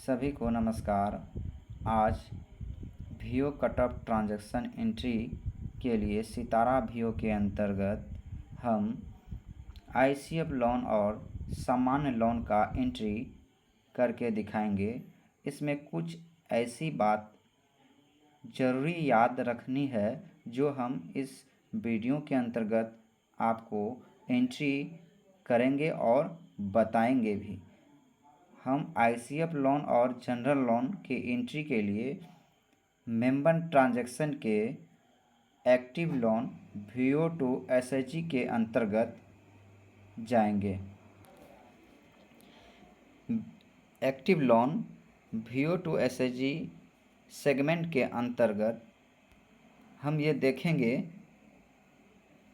सभी को नमस्कार। आज वीओ कटऑफ ट्रांजैक्शन एंट्री के लिए सितारा वीओ के अंतर्गत हम आईसीएफ लोन और सामान्य लोन का एंट्री करके दिखाएंगे। इसमें कुछ ऐसी बात ज़रूरी याद रखनी है जो हम इस वीडियो के अंतर्गत आपको एंट्री करेंगे और बताएंगे भी। हम आईसीएफ लोन और जनरल लोन के एंट्री के लिए मेंबर ट्रांजैक्शन के active loan VO to SHG के अंतर्गत जाएंगे। Active loan VO to SHG segment के अंतर्गत हम ये देखेंगे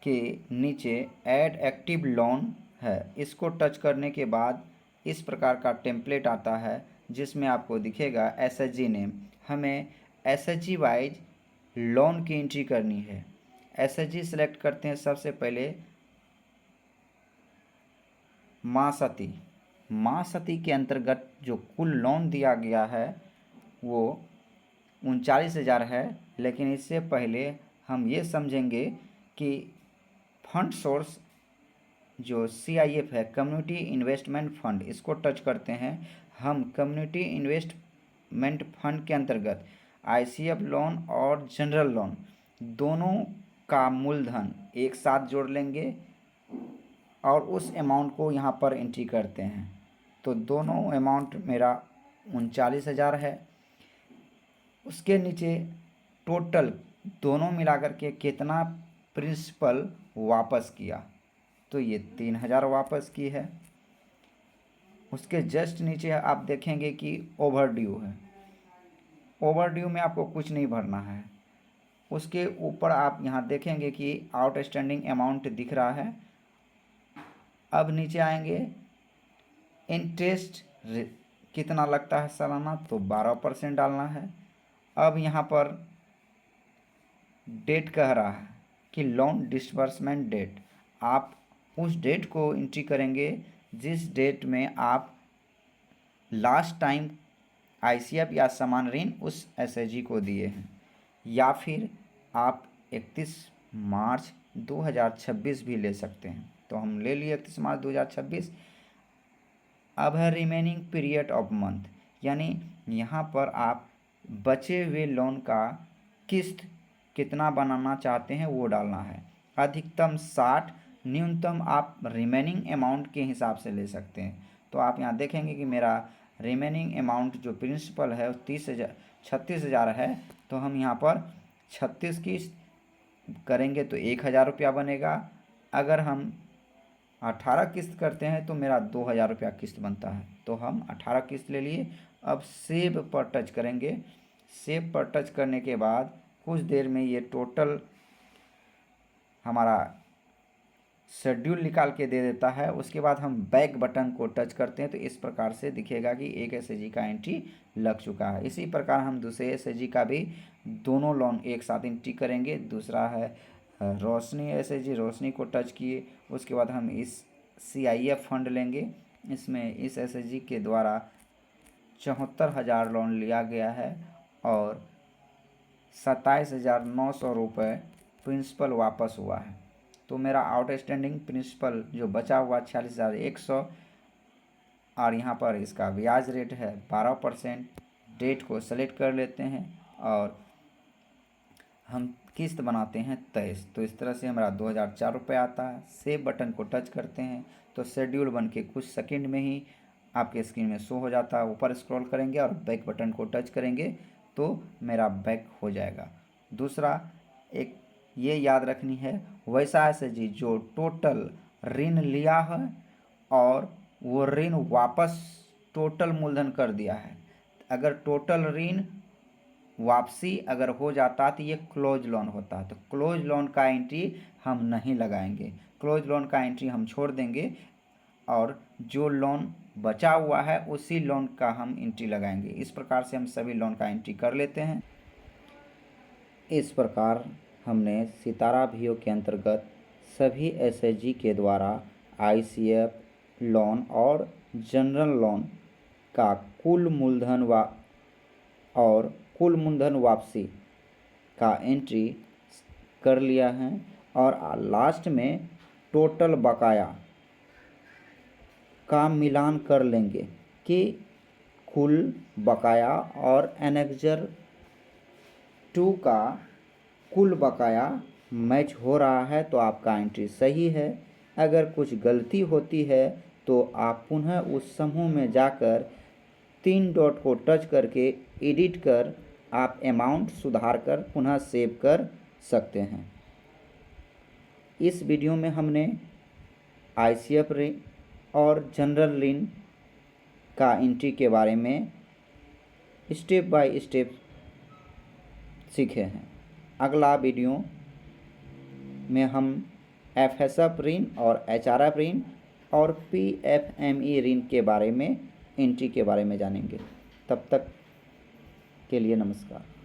कि नीचे ऐड एक्टिव लोन है। इसको टच करने के बाद इस प्रकार का टेम्पलेट आता है जिसमें आपको दिखेगा एसएचजी नेम। हमें एसएचजी वाइज लोन की एंट्री करनी है। एसएचजी सेलेक्ट करते हैं। सबसे पहले माँ सती के अंतर्गत जो कुल लोन दिया गया है वो 39,000 है। लेकिन इससे पहले हम ये समझेंगे कि फंड सोर्स जो CIF है, कम्युनिटी इन्वेस्टमेंट फंड, इसको टच करते हैं। हम कम्युनिटी इन्वेस्टमेंट फंड के अंतर्गत आईसीएफ लोन और जनरल लोन दोनों का मूलधन एक साथ जोड़ लेंगे और उस अमाउंट को यहाँ पर एंट्री करते हैं। तो दोनों अमाउंट मेरा 39,000 है। उसके नीचे टोटल दोनों मिलाकर के कितना प्रिंसिपल वापस किया, तो ये 3,000 वापस की है। उसके जस्ट नीचे आप देखेंगे कि ओवर ड्यू है। ओवर ड्यू में आपको कुछ नहीं भरना है। उसके ऊपर आप यहाँ देखेंगे कि आउटस्टैंडिंग अमाउंट दिख रहा है। अब नीचे आएंगे, इंटरेस्ट कितना लगता है सालाना, तो 12% डालना है। अब यहाँ पर डेट कह रहा है कि लोन डिसबर्समेंट डेट, आप उस डेट को एंट्री करेंगे जिस डेट में आप लास्ट टाइम आईसीएफ या समान ऋण उस एसएचजी को दिए हैं, या फिर आप 31 मार्च 2026 भी ले सकते हैं। तो हम ले लिए 31 मार्च 2026। अब है रिमेनिंग पीरियड ऑफ मंथ, यानी यहाँ पर आप बचे हुए लोन का किस्त कितना बनाना चाहते हैं वो डालना है। अधिकतम 60, न्यूनतम आप रिमेनिंग अमाउंट के हिसाब से ले सकते हैं। तो आप यहाँ देखेंगे कि मेरा रिमेनिंग अमाउंट जो प्रिंसिपल है 36,000 है। तो हम यहाँ पर 36 किस्त करेंगे तो 1,000 रुपया बनेगा। अगर हम 18 किस्त करते हैं तो मेरा 2,000 रुपया किस्त बनता है। तो हम 18 किस्त ले लिए। अब सेव पर टच करेंगे। सेव पर टच करने के बाद कुछ देर में ये टोटल हमारा शेड्यूल निकाल के दे देता है। उसके बाद हम बैक बटन को टच करते हैं तो इस प्रकार से दिखेगा कि एक एसएचजी का एंट्री लग चुका है। इसी प्रकार हम दूसरे एसएचजी का भी दोनों लोन एक साथ एंट्री करेंगे। दूसरा है रोशनी एसएचजी, रोशनी को टच किए। उसके बाद हम इस CIF फंड लेंगे। इसमें इस एसएचजी के द्वारा 74,000 लोन लिया गया है और 27,900 रुपये प्रिंसिपल वापस हुआ है। तो मेरा आउटस्टैंडिंग प्रिंसिपल जो बचा हुआ 46,100 और यहाँ पर इसका ब्याज रेट है 12%। डेट को सेलेक्ट कर लेते हैं और हम किस्त बनाते हैं 23। तो इस तरह से हमारा 2,004 रुपये आता है। सेव बटन को टच करते हैं तो शेड्यूल बन के कुछ सेकंड में ही आपके स्क्रीन में शो हो जाता है। ऊपर स्क्रॉल करेंगे और बैक बटन को टच करेंगे तो मेरा बैक हो जाएगा। दूसरा एक ये याद रखनी है, वैसा एसएचजी जो टोटल ऋण लिया है और वो ऋण वापस टोटल मूलधन कर दिया है। अगर टोटल ऋण वापसी अगर हो जाता तो ये क्लोज लोन होता। तो क्लोज लोन का एंट्री हम नहीं लगाएंगे। क्लोज लोन का एंट्री हम छोड़ देंगे और जो लोन बचा हुआ है उसी लोन का हम एंट्री लगाएंगे। इस प्रकार से हम सभी लोन का एंट्री कर लेते हैं। इस प्रकार हमने सितारा वीओ के अंतर्गत सभी एसएचजी के द्वारा आईसीएफ लोन और जनरल लोन का कुल मूलधन और कुल मूलधन वापसी का एंट्री कर लिया है और लास्ट में टोटल बकाया का मिलान कर लेंगे कि कुल बकाया और एनेक्जर 2 का कुल बकाया मैच हो रहा है तो आपका एंट्री सही है। अगर कुछ गलती होती है तो आप पुनः उस समूह में जाकर 3 डॉट को टच करके एडिट कर आप अमाउंट सुधार कर पुनः सेव कर सकते हैं। इस वीडियो में हमने ICF ऋण और जनरल ऋण का एंट्री के बारे में स्टेप बाय स्टेप सीखे हैं। अगला वीडियो में हम FSF ऋण और HRF ऋण और PFME ऋण के बारे में एंट्री के बारे में जानेंगे। तब तक के लिए नमस्कार।